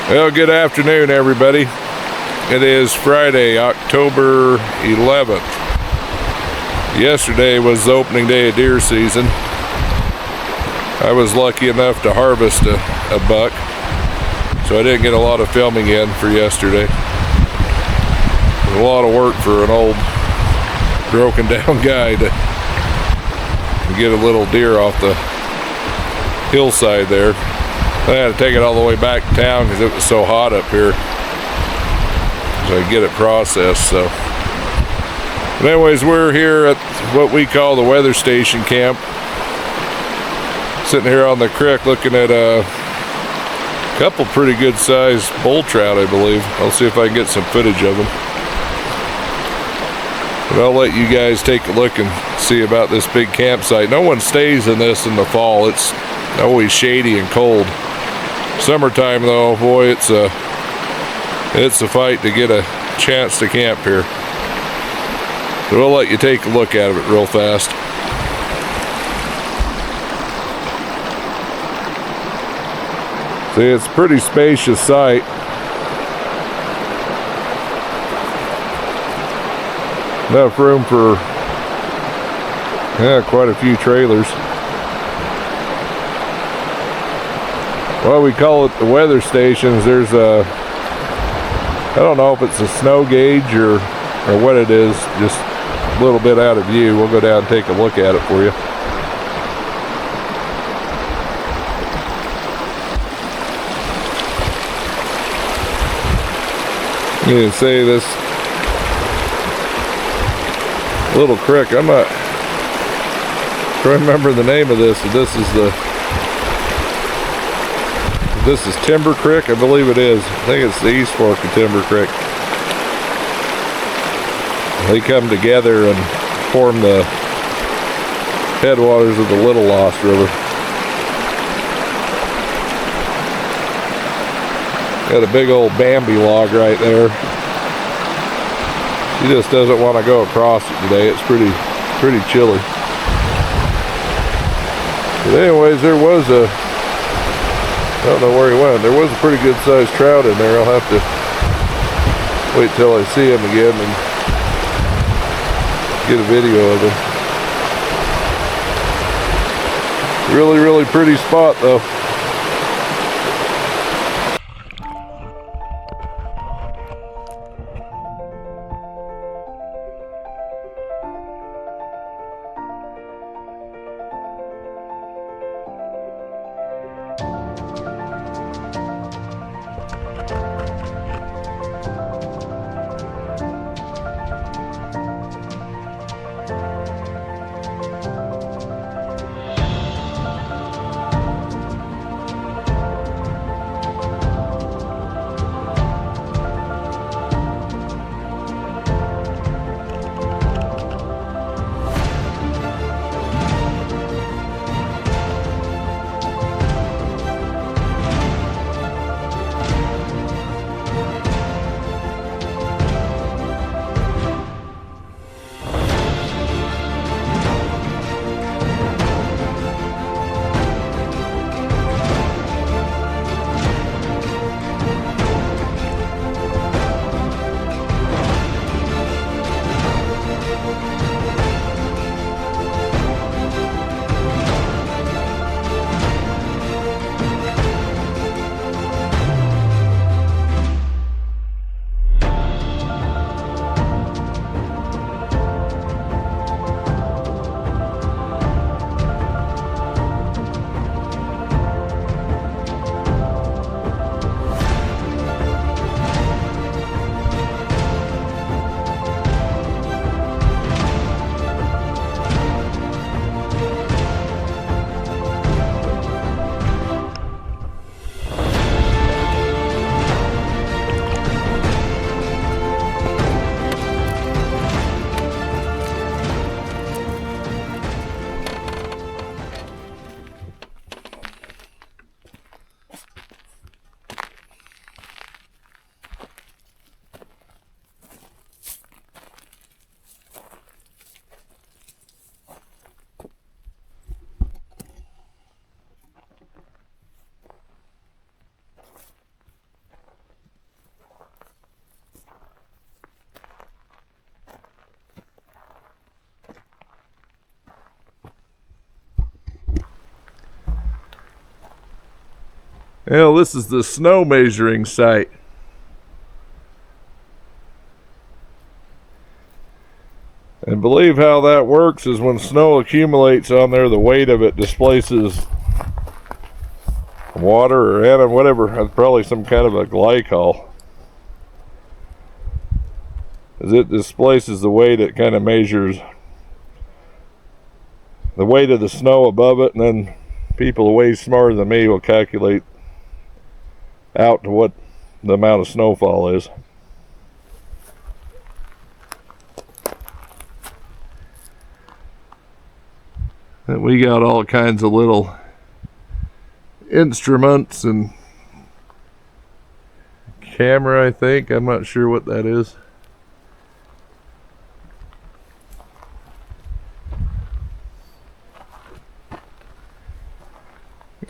Well, good afternoon, everybody. It is Friday, October 11th. Yesterday was the opening day of deer season. I was lucky enough to harvest a buck, so I didn't get a lot of filming in for yesterday. It was a lot of work for an old, broken down guy to get a little deer off the hillside there. I had to take it all the way back to town because it was so hot up here, so I get it processed. So, but anyways, we're here at what we call the weather station camp, sitting here on the creek looking at a couple pretty good sized bull trout, I believe. I'll see if I can get some footage of them, but I'll let you guys take a look and see about this big campsite. No one stays in this in the fall. It's always shady and cold. Summertime though, boy, it's a fight to get a chance to camp here. So we'll let you take a look at it real fast. See, it's a pretty spacious site. Enough room for quite a few trailers. Well, we call it the weather stations. There's I don't know if it's a snow gauge or what it is, just a little bit out of view. We'll go down and take a look at it for you. You can see this little creek. I'm not trying to remember the name of this, but this is Timber Creek, I believe it is. I think it's the East Fork of Timber Creek. They come together and form the headwaters of the Little Lost River. Got a big old Bambi log right there. She just doesn't want to go across it today. It's pretty chilly. But anyways, there was a, I don't know where he went. There was a pretty good sized trout in there. I'll have to wait till I see him again and get a video of him. Really pretty spot though. Well, this is the snow measuring site. And believe how that works is when snow accumulates on there, the weight of it displaces water or whatever, probably some kind of a glycol. As it displaces the weight, it kind of measures the weight of the snow above it, and then people way smarter than me will calculate out to what the amount of snowfall is. And we got all kinds of little instruments and camera, I think. I'm not sure what that is.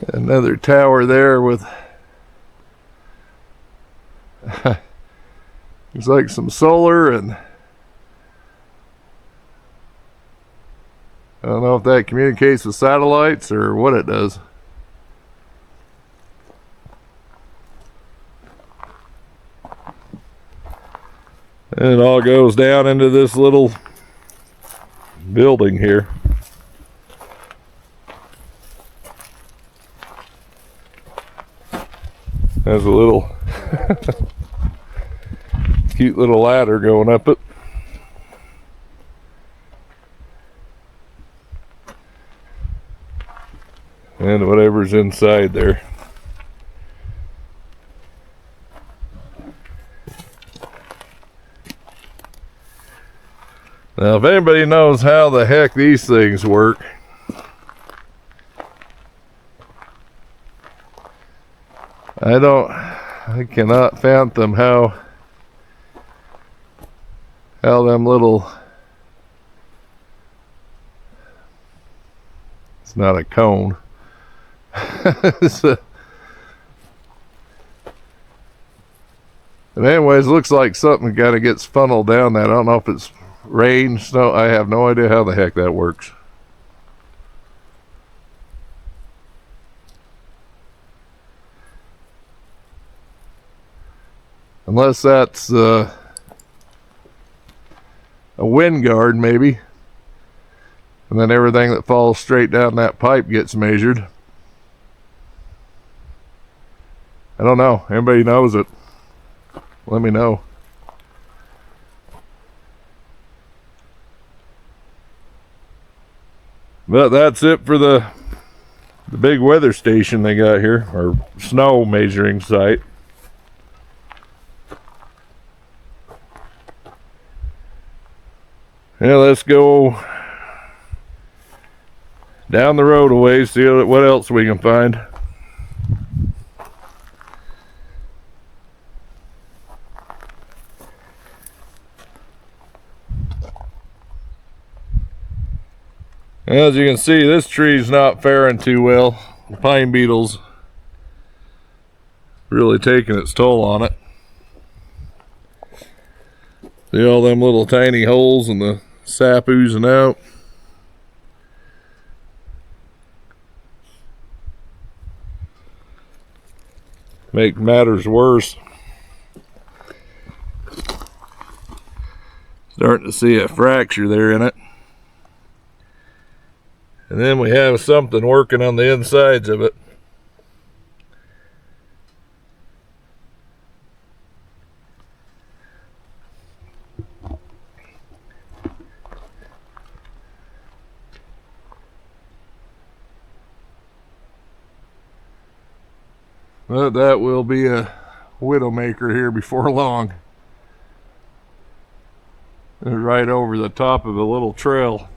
Another tower there with looks like some solar, and I don't know if that communicates with satellites or what it does. And it all goes down into this little building here. Has a little cute little ladder going up it. And whatever's inside there. Now, if anybody knows how the heck these things work, I cannot fathom how them little, it's not a cone. But anyways, looks like something kind of gets funneled down that. I don't know if it's rain, snow. I have no idea how the heck that works. Unless that's a wind guard, maybe. And then everything that falls straight down that pipe gets measured. I don't know. Anybody knows it? Let me know. But that's it for the big weather station they got here, or snow measuring site. Yeah, let's go down the road a ways, see what else we can find. As you can see, this tree's not faring too well. The pine beetle's really taking its toll on it. See all them little tiny holes and the sap oozing out. Make matters worse. Starting to see a fracture there in it. And then we have something working on the insides of it. But that will be a widowmaker here before long. Right over the top of a little trail.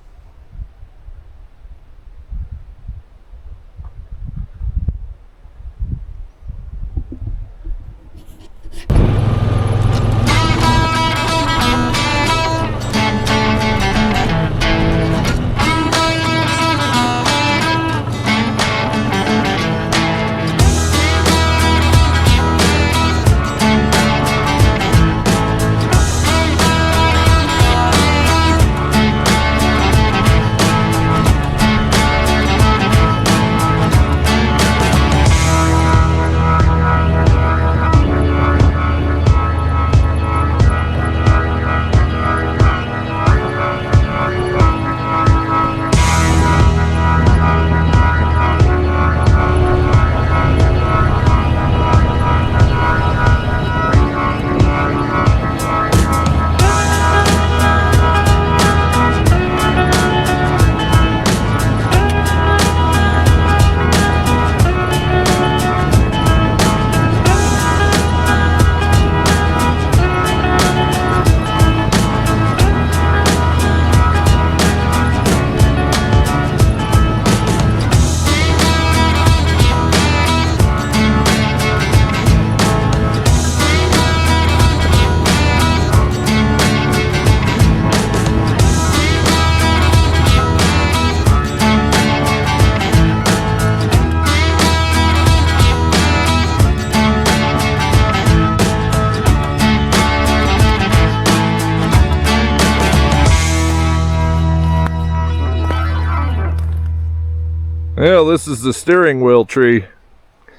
Well, this is the steering wheel tree.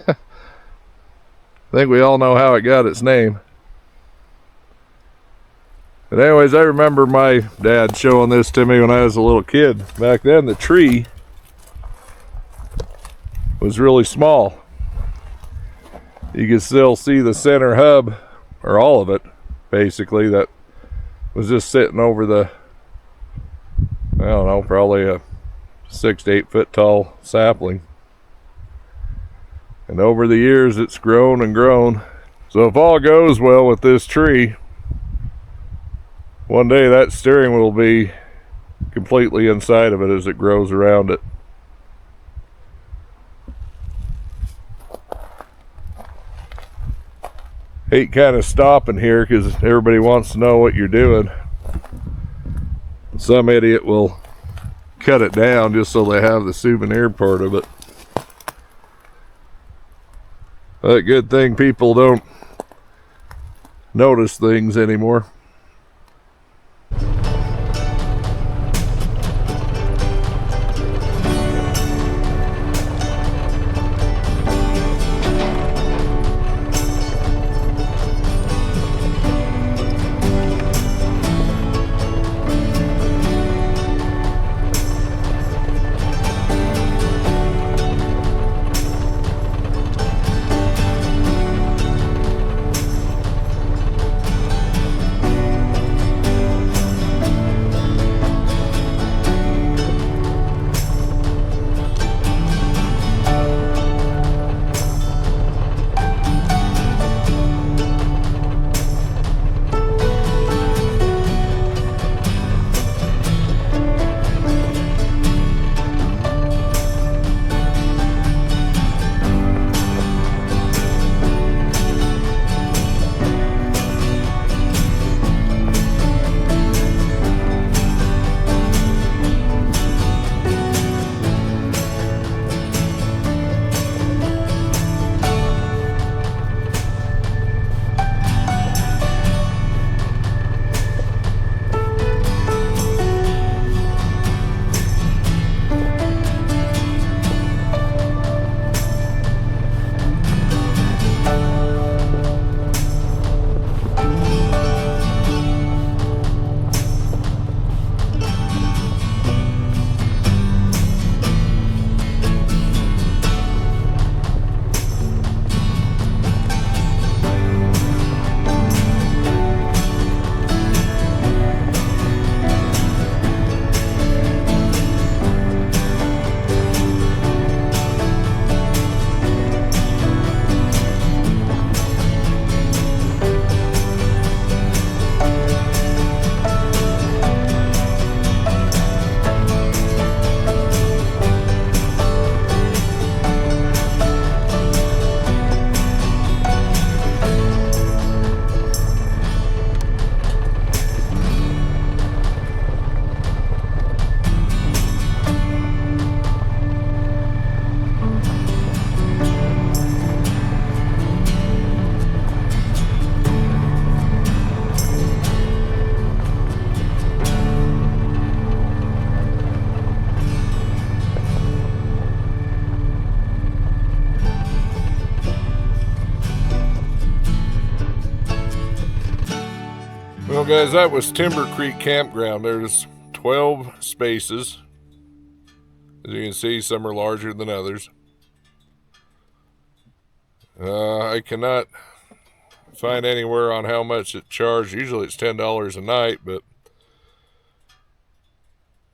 I think we all know how it got its name. But anyways, I remember my dad showing this to me when I was a little kid. Back then, the tree was really small. You can still see the center hub, or all of it, basically, that was just sitting over the, I don't know, probably a 6 to 8 foot tall sapling. And over the years, it's grown and grown. So if all goes well with this tree, one day that steering wheel will be completely inside of it as it grows around it. Hate kind of stopping here because everybody wants to know what you're doing. Some idiot will cut it down just so they have the souvenir part of it. But good thing people don't notice things anymore. Well, guys, that was Timber Creek Campground. There's 12 spaces. As you can see, some are larger than others. I cannot find anywhere on how much it charged. Usually it's $10 a night, but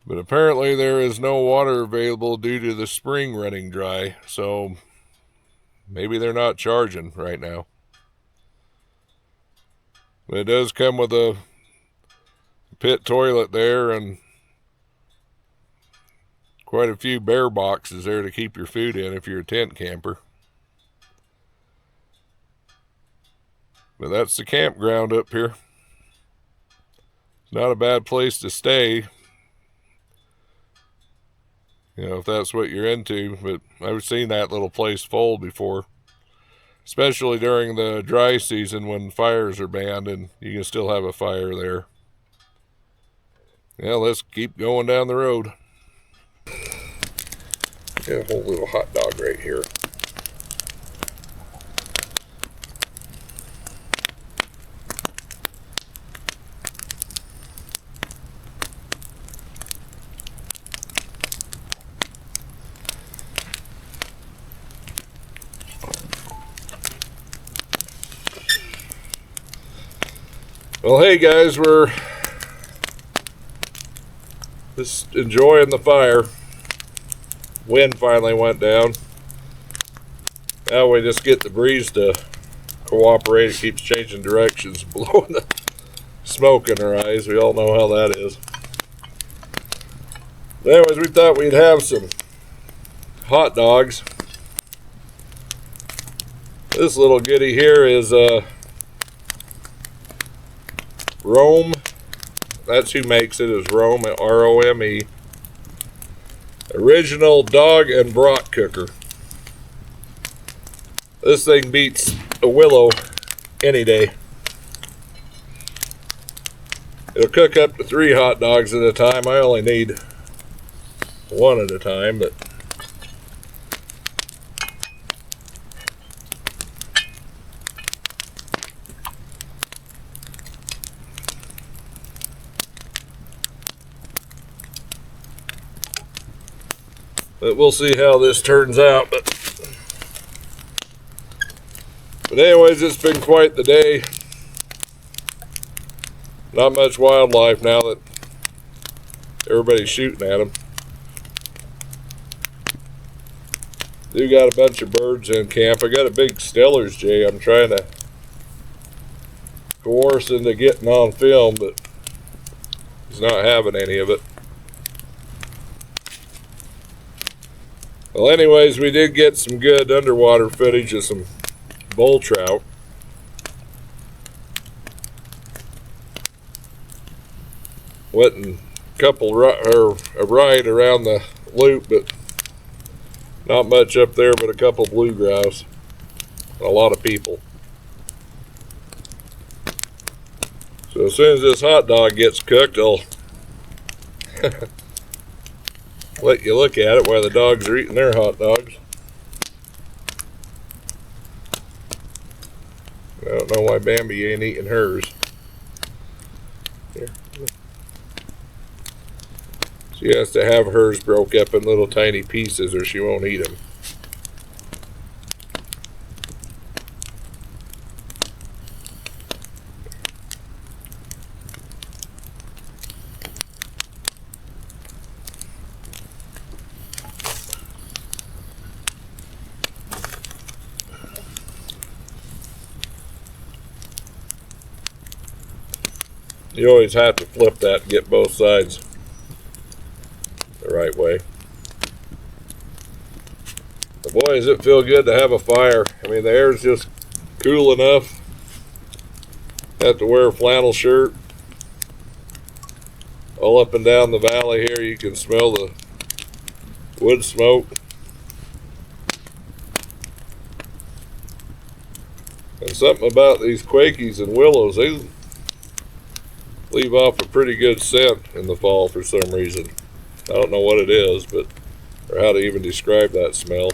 apparently there is no water available due to the spring running dry. So maybe they're not charging right now. But it does come with a pit toilet there and quite a few bear boxes there to keep your food in if you're a tent camper. But that's the campground up here. It's not a bad place to stay, you know, if that's what you're into. But I've seen that little place fold before, especially during the dry season when fires are banned and you can still have a fire there. Yeah, let's keep going down the road. Got a whole little hot dog right here. Well, hey guys, we're just enjoying the fire. Wind finally went down. Now we just get the breeze to cooperate. It keeps changing directions, blowing the smoke in our eyes. We all know how that is. But anyways, we thought we'd have some hot dogs. This little goodie here is Rome. That's who makes it, is Rome, R-O-M-E. Original dog and brat cooker. This thing beats a Willow any day. It'll cook up to 3 hot dogs at a time. I only need 1 at a time, but we'll see how this turns out. But anyways, it's been quite the day. Not much wildlife now that everybody's shooting at them. Do got a bunch of birds in camp. I got a big Steller's jay I'm trying to coerce into getting on film, but he's not having any of it. Well, anyways, we did get some good underwater footage of some bull trout. Went and a ride around the loop, but not much up there but a couple bluegrass. A lot of people. So as soon as this hot dog gets cooked, I'll let you look at it while the dogs are eating their hot dogs. I don't know why Bambi ain't eating hers. Here. She has to have hers broke up in little tiny pieces or she won't eat them. You always have to flip that and get both sides the right way. But boy, does it feel good to have a fire. I mean, the air's just cool enough. Have to wear a flannel shirt. All up and down the valley here, you can smell the wood smoke. And something about these quakies and willows, they leave off a pretty good scent in the fall for some reason. I don't know what it is, but or how to even describe that smell.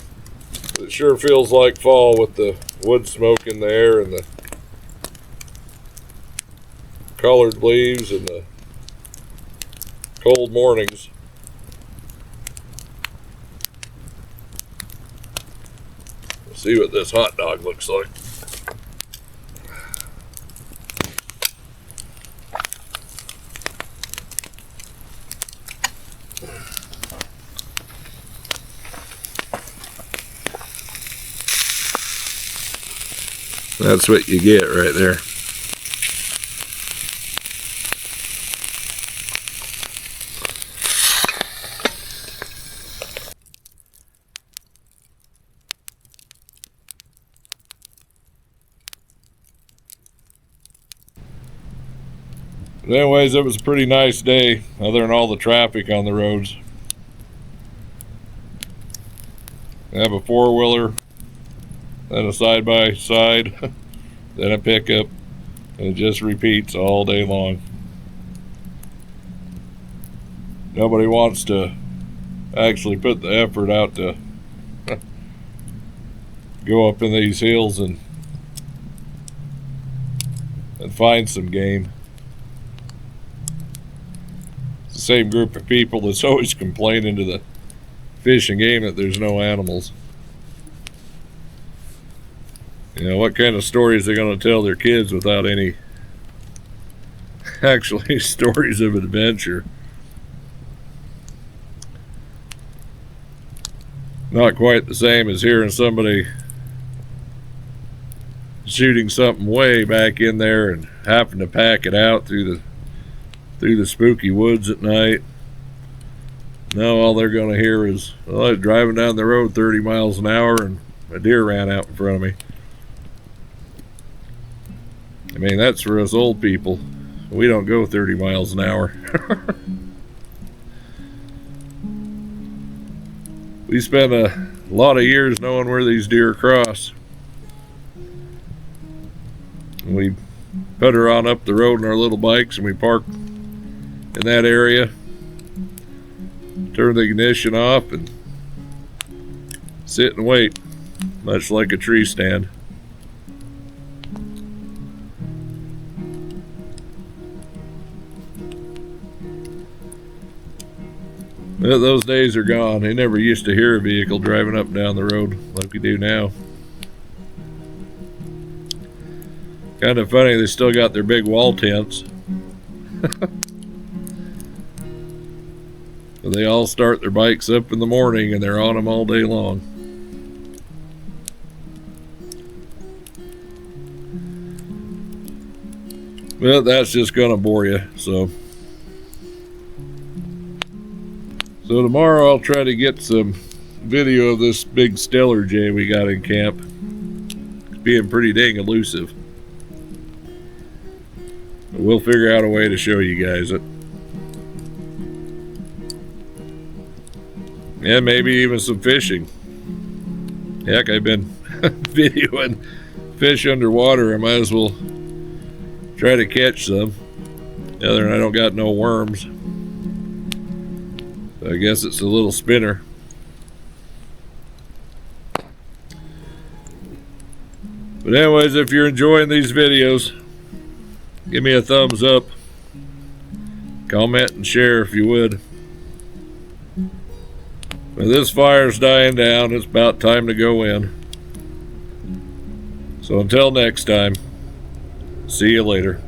But it sure feels like fall with the wood smoke in the air and the colored leaves and the cold mornings. Let's see what this hot dog looks like. That's what you get right there. But anyways, it was a pretty nice day, other than all the traffic on the roads. I have a four-wheeler, then a side-by-side, then a pickup, and it just repeats all day long. Nobody wants to actually put the effort out to go up in these hills and find some game. It's the same group of people that's always complaining to the Fish and Game that there's no animals. You know, what kind of stories are they going to tell their kids without any actually stories of adventure? Not quite the same as hearing somebody shooting something way back in there and having to pack it out through the spooky woods at night. Now all they're going to hear is, well, I was driving down the road 30 miles an hour and a deer ran out in front of me. I mean, that's for us old people. We don't go 30 miles an hour. We spent a lot of years knowing where these deer cross. And we put her on up the road in our little bikes and we park in that area, turn the ignition off and sit and wait, much like a tree stand. Well, those days are gone. They never used to hear a vehicle driving up and down the road like we do now. Kind of funny, they still got their big wall tents. They all start their bikes up in the morning and they're on them all day long. Well, that's just gonna bore you, so tomorrow I'll try to get some video of this big stellar jay we got in camp. It's being pretty dang elusive. But we'll figure out a way to show you guys it. And maybe even some fishing. Heck, I've been videoing fish underwater. I might as well try to catch some. Other than I don't got no worms. So I guess it's a little spinner. But anyways, if you're enjoying these videos, give me a thumbs up. Comment and share if you would. But this fire's dying down. It's about time to go in. So until next time, see you later.